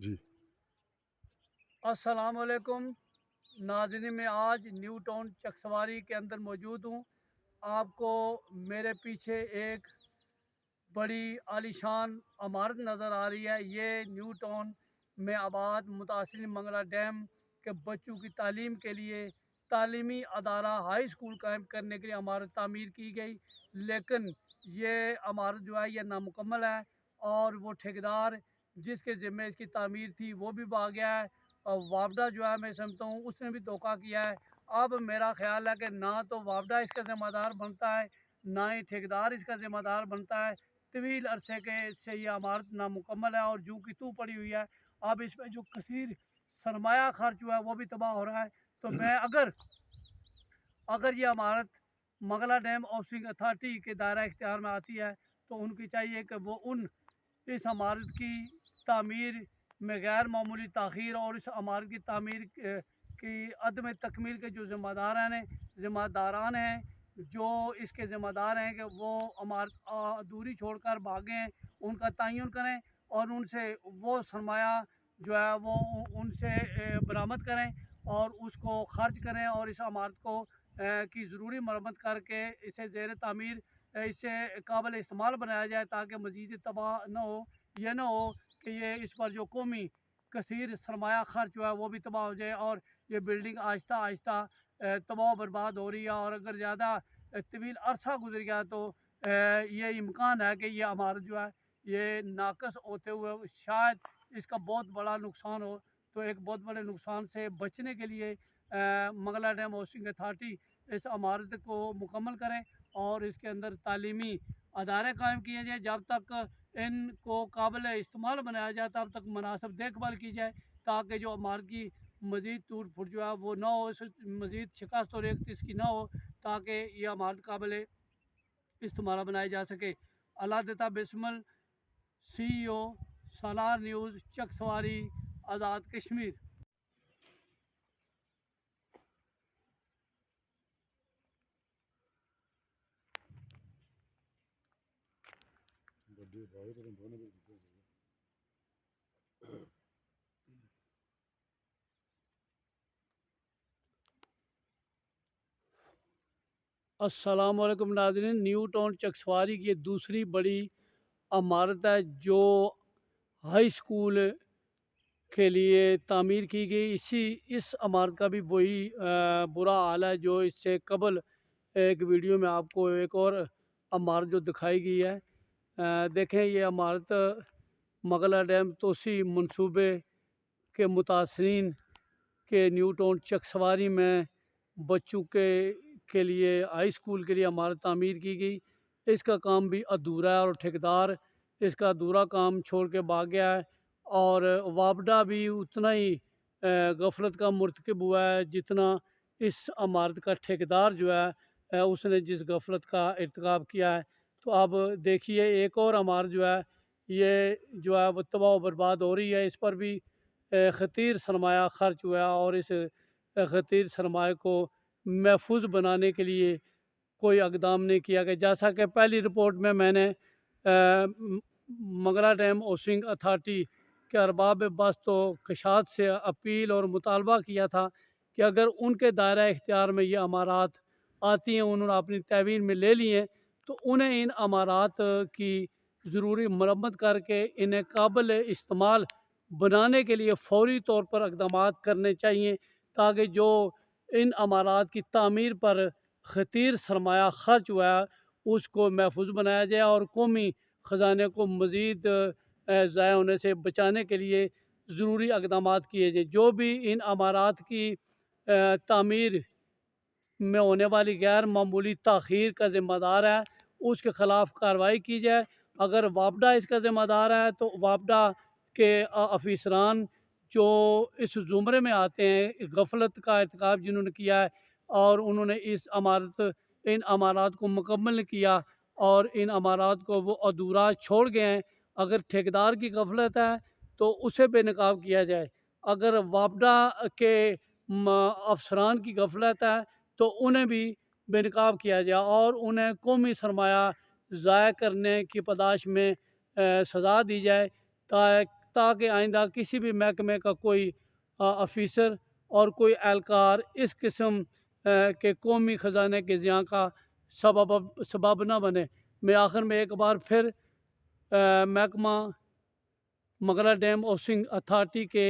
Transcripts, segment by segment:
जी। अस्सलाम वालेकुम नाज़रीन। मैं आज न्यू टाउन चकसवारी के अंदर मौजूद हूँ। आपको मेरे पीछे एक बड़ी आलीशान इमारत नज़र आ रही है। ये न्यू टाउन में आबाद मुतासिर मंगला डैम के बच्चों की तालीम के लिए तालीमी अदारा हाई स्कूल कायम करने के लिए इमारत तामीर की गई, लेकिन ये इमारत जो है ये नामुकम्मल है और वो ठेकेदार जिसके ज़िम्मे इसकी तामीर थी वो भी भाग गया है। और वापडा जो है मैं समझता हूँ उसने भी धोखा किया है। अब मेरा ख़्याल है कि ना तो वापडा इसका ज़िम्मेदार बनता है, ना ही ठेकेदार इसका ज़िम्मेदार बनता है। तवील अरसे के से ये इमारत नामुकम्मल है और जू की तू पड़ी हुई है। अब इसमें जो कसीर सरमाया खर्च हुआ है वो भी तबाह हो रहा है। तो मैं अगर अगर ये इमारत मंगला डैम हाउसिंग अथॉरिटी के दायरा इख्तियार में आती है तो उनकी चाहिए कि वो इस इमारत की तामीर में गैर मामूली ताख़ीर और इस इमारत की तामीर की अदम तकमील के जो ज़िम्मेदारान हैं, जो इसके ज़िम्मेदार हैं कि वो इमारत अधूरी छोड़कर भागें, उनका तयन करें और उनसे वो सरमाया जो है वो उनसे बरामद करें और उसको खर्च करें और इस इमारत को की ज़रूरी मरम्मत करके इसे ज़ेर तामीर इसे काबिल इस्तेमाल बनाया जाए ताकि मज़ीद तबाह न हो। ये ना हो कि ये इस पर जो कौमी कसीर सरमाया खर्च हुआ है वो भी तबाह हो जाए और ये बिल्डिंग आहिस्ता आहिस्ता तबाह बर्बाद हो रही है। और अगर ज़्यादा तवील अरसा गुजर गया तो ये इम्कान है कि ये इमारत जो है ये नाकस होते हुए शायद इसका बहुत बड़ा नुकसान हो। तो एक बहुत बड़े नुकसान से बचने के लिए मंगला डैम हाउसिंग अथॉरिटी इस इमारत को मुकम्मल करें और इसके अंदर तालीमी अदारे कायम किए जाएँ। जब तक इनको काबिल इस्तेमाल बनाया जाए तब तक मुनासिब देखभाल की जाए ताकि जो इमारत की मज़ीद टूट फुट जो है वो ना हो, इस मज़ीद शिकस्त और एक इसकी ना हो, ताकि ये इमारत काबिल इस्तेमाल बनाई जा सके। अल्लाह देता बिस्मिल। CEO सालार न्यूज़ चकसवारी आज़ाद कश्मीर। बर्थडे भाई तो दोनों भी दिखे अस्सलाम वालेकुम नाज़रीन। न्यू टाउन चकसवारी की ये दूसरी बड़ी इमारत है जो हाई स्कूल के लिए तामीर की गई। इस इमारत का भी वही बुरा हाल है जो इससे कबल एक वीडियो में आपको एक और इमारत जो दिखाई गई है। देखें ये इमारत मंगला डैम तोसी मंसूबे के मुतासरीन के न्यू टाउन चकसवारी में बच्चों के लिए हाई स्कूल के लिए इमारत तामीर की गई। इसका काम भी अधूरा है और ठेकेदार इसका अधूरा काम छोड़ के भाग गया है। और वापडा भी उतना ही गफलत का मुर्तकब हुआ है जितना इस इमारत का ठेकेदार जो है उसने जिस गफलत का इर्तिकाब किया है। तो अब देखिए एक और इमारत जो है ये जो है वो तबाह व बर्बाद हो रही है। इस पर भी ख़तीर सरमाया खर्च हुआ और इस ख़तीर सरमाए को महफूज बनाने के लिए कोई इकदाम नहीं किया गया। जैसा कि पहली रिपोर्ट में मैंने मंगला डैम हाउसिंग अथॉरिटी के अरबाब बस्त व कशात से अपील और मुतालबा किया था कि अगर उनके दायरा इख्तियार में ये अमारात आती हैं, उन्होंने अपनी तहवील में ले ली हैं, तो उन्हें इन अमारात की ज़रूरी मरम्मत करके इन्हें काबिल इस्तेमाल बनाने के लिए फ़ौरी तौर पर इक़दामात करने चाहिए ताकि जो इन अमारात की तामीर पर ख़तीर सरमाया खर्च हुआ है उसको महफूज बनाया जाए और कौमी ख़जाने को मज़ीद ज़ाया होने से बचाने के लिए ज़रूरी इक़दामात किए जाए। जो भी इन अमारात की तामीर में होने वाली गैर मामूली ताख़ीर का ज़िम्मेदार है उसके ख़िलाफ़ कार्रवाई की जाए। अगर वापडा इसका ज़िम्मेदार है तो वापडा के अफ़ीसरान जो इस ज़ुमरे में आते हैं गफलत का इर्तिकाब जिन्होंने किया है और उन्होंने इन अमारात को मुकम्मल नहीं किया और इन अमारात को वो अधूरा छोड़ गए हैं। अगर ठेकेदार की गफलत है तो उसे बेनकाब किया जाए। अगर वापडा के अफसरान की गफलत है तो उन्हें भी बेनकाब किया जाए और उन्हें कौमी सरमाया ज़ाया करने की पादाश में सज़ा दी जाए ताकि आइंदा किसी भी महकमे का कोई ऑफिसर और कोई एहलकार इस किस्म के कौमी ख़जाने के ज़ियाँ का सबब ना बने। मैं आखिर में एक बार फिर महकमा मगरा डैम हाउसिंग अथॉरिटी के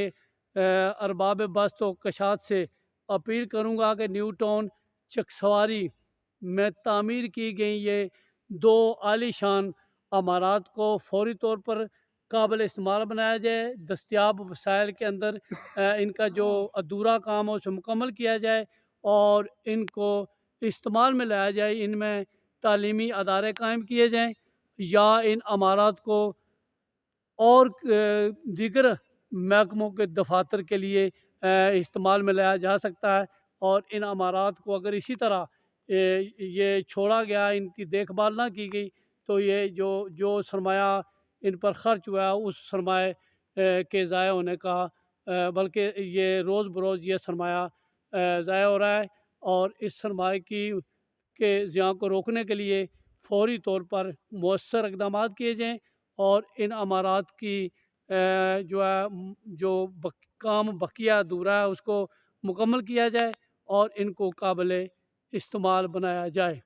अरबाब बस्त व कशात से अपील करूँगा कि न्यू टाउन चकसवारी में तामीर की गई ये दो आलीशान अमारात को फौरी तौर पर काबिल इस्तेमाल बनाया जाए। दस्तियाब वसाइल के अंदर इनका जो अधूरा काम हो उसे मुकम्मल किया जाए और इनको इस्तेमाल में लाया जाए। इनमें तालीमी अदारे कायम किए जाएँ या इन अमारात को और दीगर महकमों के दफातर के लिए इस्तेमाल में लाया जा सकता है। और इन अमारात को अगर इसी तरह ये छोड़ा गया, इनकी देखभाल ना की गई, तो ये जो जो सरमाया इन पर ख़र्च हुआ है उस सरमाए के ज़ाया होने का बल्कि ये रोज़ बरोज़ ये सरमाया ज़ाया हो रहा है। और इस सरमाए की के ज़ियाँ को रोकने के लिए फ़ौरी तौर पर मौसर इक़दाम किए जाएँ और इन अमारात की जो है जो काम बकिया अधूरा है उसको मुकम्मल किया जाए और इनको काबिल इस्तेमाल बनाया जाए।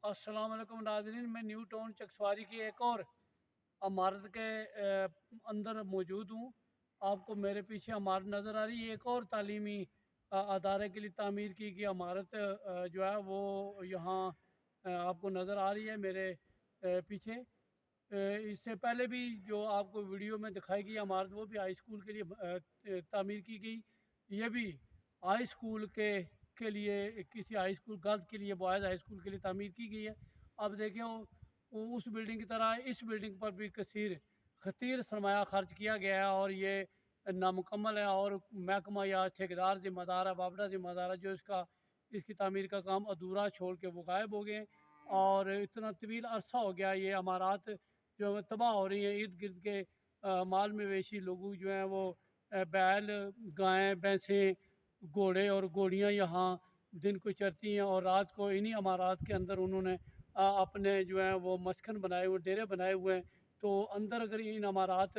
अस्सलाम वालेकुम नाज़रीन, मैं न्यू टाउन चकसवारी की एक और इमारत के अंदर मौजूद हूँ। आपको मेरे पीछे इमारत नज़र आ रही है। एक और तालीमी अदारे के लिए तामीर की गई इमारत जो है वो यहाँ आपको नज़र आ रही है मेरे पीछे। इससे पहले भी जो आपको वीडियो में दिखाई गई इमारत वो भी हाई स्कूल के लिए तामीर की गई। ये भी हाई स्कूल के लिए किसी हाई स्कूल गर्ल्स के लिए बॉयज़ हाई स्कूल के लिए तामीर की गई है। अब देखें वो उस बिल्डिंग की तरह इस बिल्डिंग पर भी खतीर सरमाया खर्च किया गया है और ये नामुकम्मल है और महकमा या ठेकेदार ज़िम्मेदार है, बाबरा ज़िम्मेदार है जो इसकी तामीर का काम अधूरा छोड़ के वो गायब हो गए। और इतना तवील अरसा हो गया ये इमारत जो है तबाह हो रही है। इर्द गिर्द के माल मवेशी लोग जो हैं वो बैल, गायें, भैंसें, घोड़े और घोड़ियाँ यहाँ दिन को चरती हैं और रात को इन्हीं इमारत के अंदर उन्होंने अपने जो हैं वो मस्कन बनाए हुए, डेरे बनाए हुए हैं तो अंदर अगर इन अमारात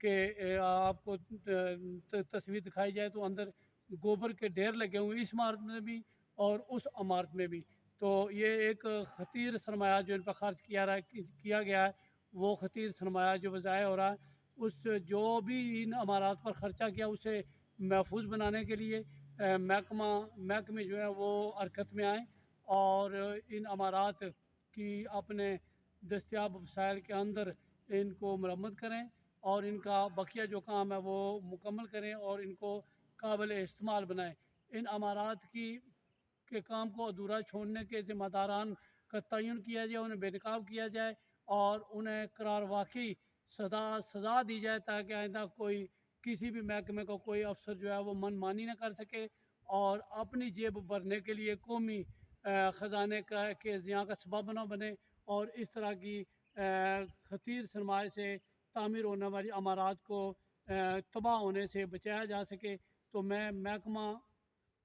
के आपको तस्वीर दिखाई जाए तो अंदर गोबर के ढेर लगे हुए इस इमारत में भी और उस इमारत में भी। तो ये एक ख़तीर सरमाया जो इन पर ख़र्च किया गया है, वो ख़तीर सरमाया जो ज़ाया हो रहा है, उस जो भी इन अमारात पर ख़र्चा किया उसे महफूज बनाने के लिए महकमे जो है वो हरकत में आएँ और इन अमारात की अपने दस्तियाब वसाइल के अंदर इनको मरम्मत करें और इनका बकिया जो काम है वो मुकम्मल करें और इनको काबिल इस्तेमाल बनाएं। इन अमारात के काम को अधूरा छोड़ने के ज़िम्मेदारान का तयन किया जाए, उन्हें बेनकाब किया जाए और उन्हें करार वाकई सज़ा दी जाए ताकि आइंदा कोई किसी भी महकमे को कोई अफसर जो है वो मनमानी ना कर सके और अपनी जेब भरने के लिए कौमी ख़जाने के ज़िया का सबब ना बने और इस तरह की ख़तीर सरमाए से तामीर होने वाली अमारात को तबाह होने से बचाया जा सके। तो मैं महकमा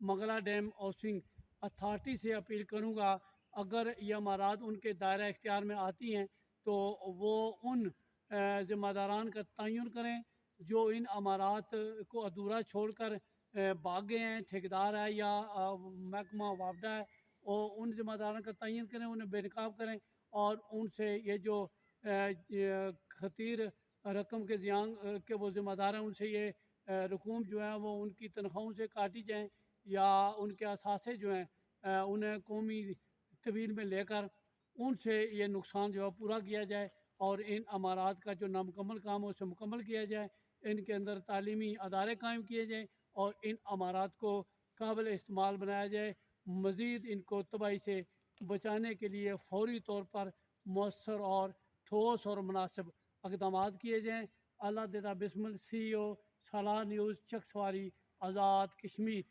मंगला डैम हाउसिंग अथॉरिटी से अपील करूँगा, अगर ये अमारात उनके दायरा इख्तियार में आती हैं तो वो उन ज़िम्मेदारान का तयन करें जो इन अमारात को अधूरा छोड़कर भाग गए हैं, ठेकेदार है या महकमा वापडा है, और उन ज़िम्मेदारों का तयन करें, उन्हें बेनकाब करें और उनसे ये जो ख़तीर रकम के ज़ियान के वो ज़िम्मेदार हैं उनसे ये रकूम जो है वो उनकी तनख्वाहों से काटी जाएँ या उनके असासे जो हैं उन्हें कौमी तवील में लेकर उनसे ये नुकसान जो है पूरा किया जाए और इन अमारात का जो नामुकम्मल काम है उसे मुकम्मल किया जाए। इनके अंदर तालीमी अदारे कायम किए जाएँ और इन अमारात को काबिल इस्तेमाल बनाया जाए। मज़ीद इनको तबाही से बचाने के लिए फ़ौरी तौर पर मौसर और ठोस और मुनासिब इक़दामात किए जाएँ। अल्लाह देदा बिस्मिल CEO सालार न्यूज़ चकसवारी आज़ाद कश्मीर।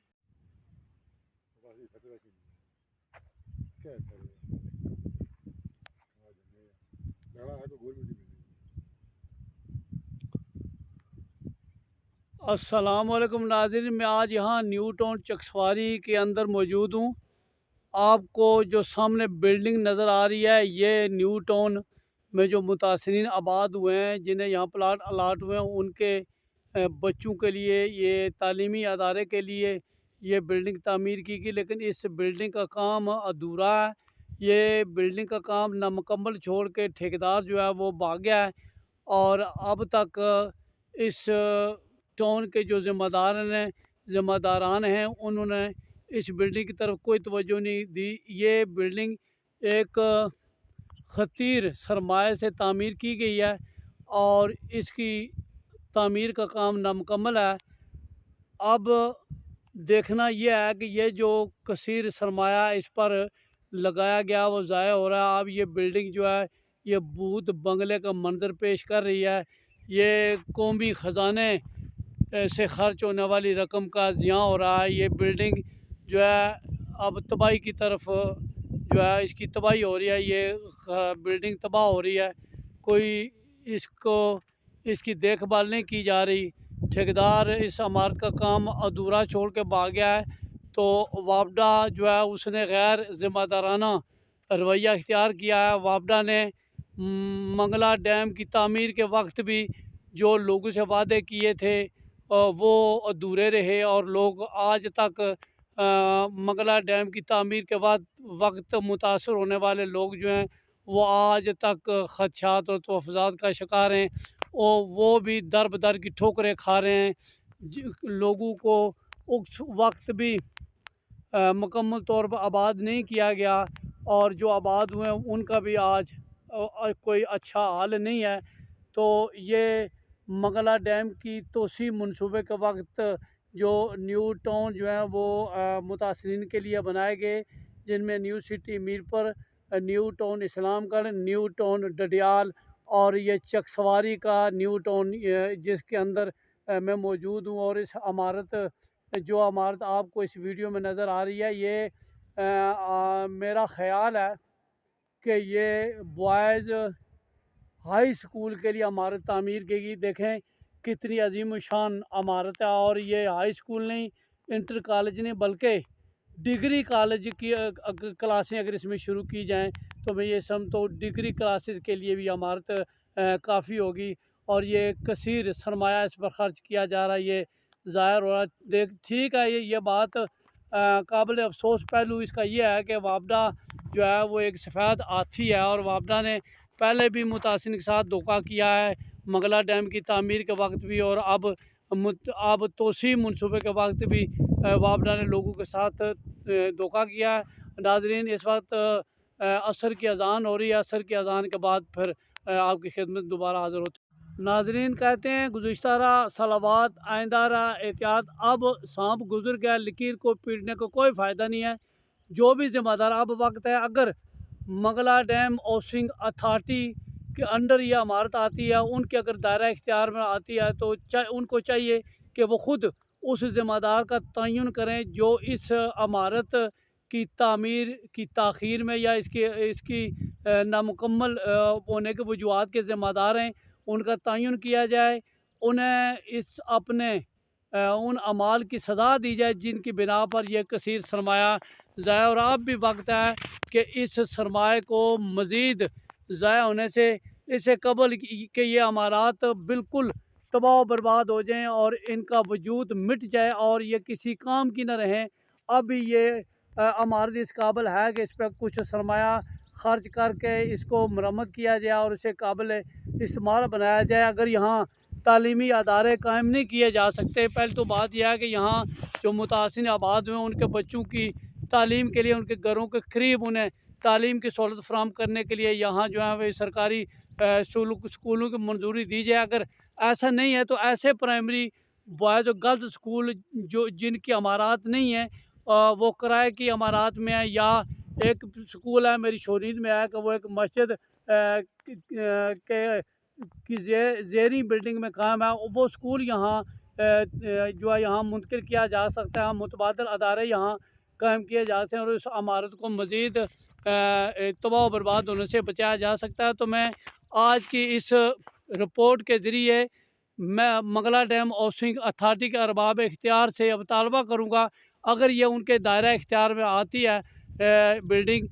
अस्सलामुअलैकुम नाज़रीन, मैं आज यहाँ न्यू टाउन चकसवारी के अंदर मौजूद हूँ। आपको जो सामने बिल्डिंग नज़र आ रही है ये न्यू टाउन में जो मुतासरीन आबाद हुए हैं, जिन्हें यहाँ प्लाट अलाट हुए हैं, उनके बच्चों के लिए ये तालीमी अदारे के लिए ये बिल्डिंग तामीर की गई, लेकिन इस बिल्डिंग का काम अधूरा है। ये बिल्डिंग का काम नामुकम्मल छोड़ के ठेकेदार जो है वो भाग गया है और अब तक इस टाउन के जो ज़िम्मेदारान हैं उन्होंने इस बिल्डिंग की तरफ कोई तवज्जो नहीं दी। ये बिल्डिंग एक ख़तीर सरमाए से तामीर की गई है और इसकी तामीर का काम नामुकम्मल है। अब देखना यह है कि ये जो कसीर सरमाया इस पर लगाया गया वो ज़ाया हो रहा है। अब ये बिल्डिंग जो है ये भूत बंगले का मंजर पेश कर रही है। ये कौमी ख़जाने से ख़र्च होने वाली रकम का ज़िया हो रहा है। ये बिल्डिंग जो है अब तबाही की तरफ जो है इसकी तबाही हो रही है। ये बिल्डिंग तबाह हो रही है, कोई इसकी देखभाल नहीं की जा रही। ठेकेदार इस इमारत का काम अधूरा छोड़ के भाग गया है, तो वापडा जो है उसने गैर ज़िम्मेदाराना रवैया इख्तियार किया है। वापडा ने मंगला डैम की तामीर के वक्त भी जो लोगों से वादे किए थे वो अधूरे रहे और लोग आज तक मंगला डैम की तामीर के बाद वक्त मुतासर होने वाले लोग जो हैं वो आज तक खदशात और तहफ़्फ़ुज़ात का शिकार हैं और वो भी दर बदर की ठोकरें खा रहे हैं। लोगों को उस वक्त भी मुकम्मल तौर पर आबाद नहीं किया गया और जो आबाद हुए हैं उनका भी आज कोई अच्छा हाल नहीं है। तो ये मंगला डैम की तोसी मनसूबे के वक्त जो न्यू टाउन जो है वो मुतासरीन के लिए बनाए गए, जिनमें new city Mirpur, new town Islamgarh, new town Dadiyal और ये चकसवारी का न्यू टाउन जिसके अंदर मैं मौजूद हूँ। और इस जो इमारत आपको इस वीडियो में नज़र आ रही है ये मेरा ख़्याल है कि ये बॉयज़ हाई स्कूल के लिए इमारत तामीर की गई। देखें कितनी अजीम शान इमारत है और ये हाई स्कूल नहीं, इंटर कॉलेज नहीं, बल्कि डिग्री कॉलेज की क्लासें अगर इसमें शुरू की जाएं तो मैं ये समझता हूँ डिग्री क्लासेस के लिए भी इमारत काफ़ी होगी और ये कसीर सरमाया इस पर ख़र्च किया जा रहा है, ये ज़ाहिर हो रहा है। देख ठीक है, ये बात काबिल अफ़सोस पहलू इसका ये है कि वापडा जो है वो एक सफ़ेद हाथी है और वापडा ने पहले भी मुतासिन के साथ धोखा किया है, मंगला डैम की तामीर के वक्त भी और अब तोसी मनसूबे के वक्त भी वापडा ने लोगों के साथ धोखा किया है। नाजरीन, इस वक्त असर की अज़ान हो रही है, असर की अज़ान के बाद फिर आपकी खिदमत दोबारा हाज़िर होती है। नाजरीन कहते हैं गुज़िश्ता रहा सलावात, आइंदा रहा एहतियात। अब सांप गुजर गया, लकीर को पीटने को कोई फ़ायदा नहीं है। जो भी ज़िम्मेदार, अब वक्त है, अगर मंगला डैम हाउसिंग अथॉरिटी के अंडर ये इमारत आती है, उनके अगर दायरा इख्तियार में आती है तो उनको चाहिए कि वो ख़ुद उस ज़िम्मेदार का तयन करें जो इस इमारत की तामीर की ताख़ीर में या इसकी इसकी नामुकम्मल होने के वजूहात के ज़िम्मेदार हैं, उनका तयन किया जाए। उन्हें इस अपने उन अमाल की सज़ा दी जाए जिनकी बिना पर यह कसीर सरमाया ज़ाया। और अब भी वक्त है कि इस सरमाए को मज़ीद ज़ाया होने से इससे कबल कि ये अमारात बिल्कुल तबाह बर्बाद हो जाएं और इनका वजूद मिट जाए और ये किसी काम की न रहें। अब भी ये अमारत इस काबिल है कि इस पर कुछ सरमाया ख़र्च करके इसको मरम्मत किया जाए और इसे काबिल इस्तेमाल बनाया जाए। अगर यहाँ तालीमी अदारे कायम नहीं किए जा सकते, पहले तो बात यह है कि यहाँ जो मुतासिन आबाद हुए उनके बच्चों की तालीम के लिए उनके घरों के करीब उन्हें तालीम की सहूलत फ़राहम करने के लिए यहाँ जो है वह सरकारी स्कूलों की मंजूरी दी जाए। अगर ऐसा नहीं है तो ऐसे प्राइमरी बॉयज़ और गर्ल्स स्कूल जो जिनकी इमारत नहीं है, वो किराए की इमारत में है, या एक स्कूल है मेरी शोरीद में है कि वो एक मस्जिद के की ज़ेरी बिल्डिंग में कायम है, वो स्कूल यहाँ जो है यहाँ मुंतकिल किया जा सकता है। मुतबादल अदारे यहाँ कायम किए जाते हैं और इस इमारत को मज़ीद तबाह बर्बाद होने से बचाया जा सकता है। तो मैं आज की इस रिपोर्ट के ज़रिए मैं मंगला डैम हाउसिंग अथॉरिटी के अरबाब इख्तियार से अब तालबा करूँगा, अगर ये उनके दायरा इख्तियार में आती है बिल्डिंग,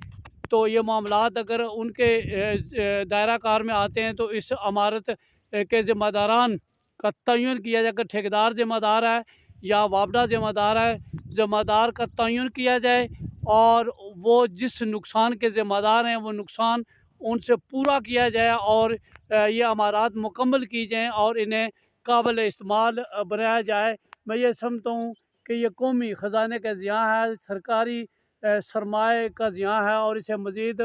तो ये मामलात अगर उनके दायरा कार में आते हैं तो इस इमारत के ज़िम्मेदारान का तयन किया जाए। अगर ठेकेदार ज़िम्मेदार है या वापडा ज़िम्मेदार है, ज़िम्मेदार का तयन किया जाए और वो जिस नुकसान के ज़िम्मेदार हैं वो नुकसान उनसे पूरा किया जाए और ये इमारत मुकम्मल की जाएँ और इन्हें काबिल इस्तेमाल बनाया जाए। मैं ये समझता हूँ कि ये कौमी ख़जाने का ज़ियाँ है, सरकारी सरमाए का ज़ियाँ है और इसे मज़ीद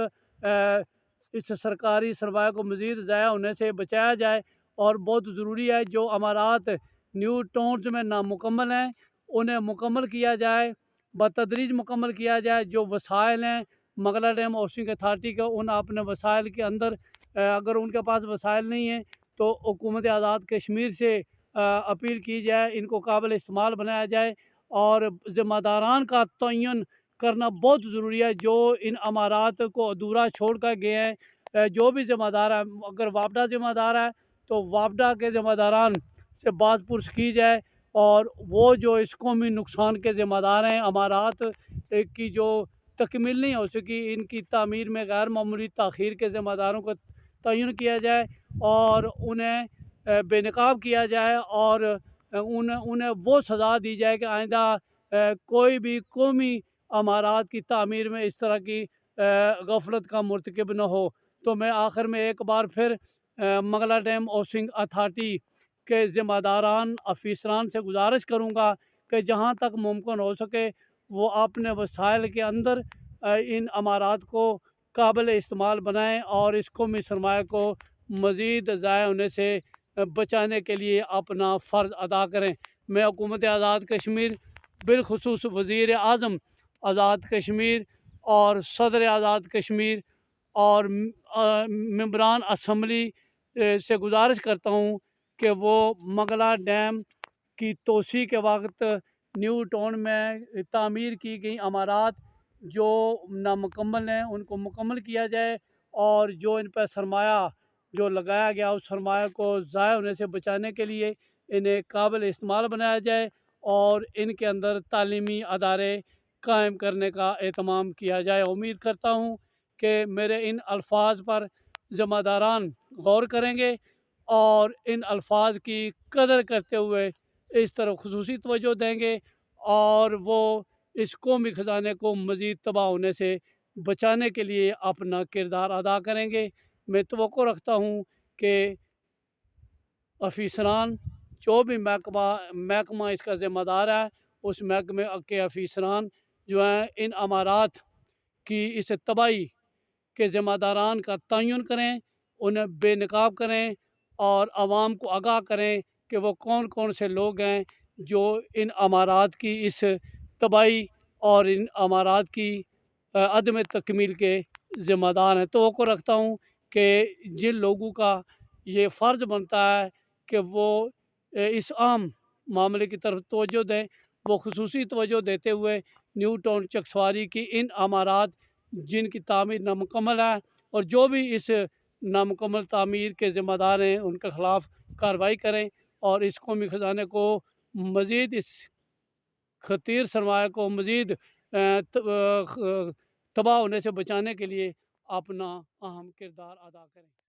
इस सरकारी सरमाए को मज़ीद ज़ाया होने से बचाया जाए। और बहुत ज़रूरी है जो इमारत न्यू टाउन्स में नामुकम्मल हैं उन्हें मुकम्मल किया जाए, बतदरीज मुकम्मल किया जाए। जो वसाइल हैं मंगला डैम हाउसिंग अथॉरिटी के, उन अपने वसाइल के अंदर अगर उनके पास वसाइल नहीं हैं तो हुकूमत आज़ाद कश्मीर से अपील की जाए, इनको काबिल इस्तेमाल बनाया जाए और ज़िम्मेदारान का तयन करना बहुत ज़रूरी है जो इन इमारत को अधूरा छोड़ कर गए हैं। जो भी ज़िम्मेदार है, अगर वापडा ज़िम्मेदार है तो वापडा के ज़िम्मेदारान से बात पुरस की जाए और वो जो इस कौमी नुकसान के ज़िम्मेदार हैं, इमारत की जो तकमील नहीं हो सकी, इनकी तामीर में गैर मामूली ताख़ीर के ज़िम्मेदारों को तयन किया जाए और उन्हें बेनकाब किया जाए और उन्हें वो सज़ा दी जाए कि आइंदा कोई भी कौमी इमारत की तामीर में इस तरह की गफलत का मुर्तकिब न हो। तो मैं आखिर में एक बार फिर मंगला डैम हाउसिंग अथॉरिटी के ज़िम्मेदारान अफीसरान से गुजारिश करूँगा कि जहाँ तक मुमकिन हो सके वो अपने वसाइल के अंदर इन इमारत को काबिल इस्तेमाल बनाएँ और इस कौमी सरमाए को मज़ीद ज़ाया होने से बचाने के लिए अपना फ़र्ज़ अदा करें। मैं हुकूमत आज़ाद कश्मीर, बिलखुसूस वज़ीर आज़म आज़ाद कश्मीर और सदर आज़ाद कश्मीर और मेंबरान असम्बली से गुजारिश करता हूँ कि वो मंगला डैम की तोसी के वक्त न्यू टाउन में तामीर की गई इमारत जो नामुकम्मल हैं उनको मुकम्मल किया जाए और जो इन पर सरमाया जो लगाया गया उस सरमाया को ज़ाया होने से बचाने के लिए इन्हें काबिल इस्तेमाल बनाया जाए और इनके अंदर तालीमी अदारे कायम करने का एहतमाम किया जाए। उम्मीद करता हूँ कि मेरे इन अल्फाज पर ज़िम्मेदारान गौर करेंगे और इन अल्फाज की कदर करते हुए इस तरफ खुसूसी तवज्जो देंगे और वो इस कौमी ख़जाने को मज़ीद तबाह होने से बचाने के लिए अपना किरदार अदा करेंगे। मैं तवक्को रखता हूँ कि अफ़ीसरान जो भी महकमा इसका ज़िम्मेदार है, उस महकमे के अफ़ीसरान जो हैं इन अमारात की इस तबाही के ज़िम्मेदारान का तयन करें, उन्हें बेनकाब करें और आवाम को आगाह करें कि वो कौन-कौन से लोग हैं जो इन अमारात की इस तबाही और इन अमारात की अदम तकमील के ज़िम्मेदार हैं। तवक्को रखता हूँ कि जिन लोगों का ये फ़र्ज़ बनता है कि वो इस आम मामले की तरफ तवज्जो दें, वो ख़ुसूसी तवज्जो देते हुए न्यू टाउन चकसवारी की इन अमारात जिनकी तामीर नामुकम्मल है और जो भी इस नामुकम्मल तामीर के ज़िम्मेदार हैं, उनके ख़िलाफ़ कार्रवाई करें और इस कौमी ख़जाने को मज़ीद इस खतीर सरमाया को मज़ीद तबाह होने से बचाने के लिए अपना अहम किरदार अदा करें।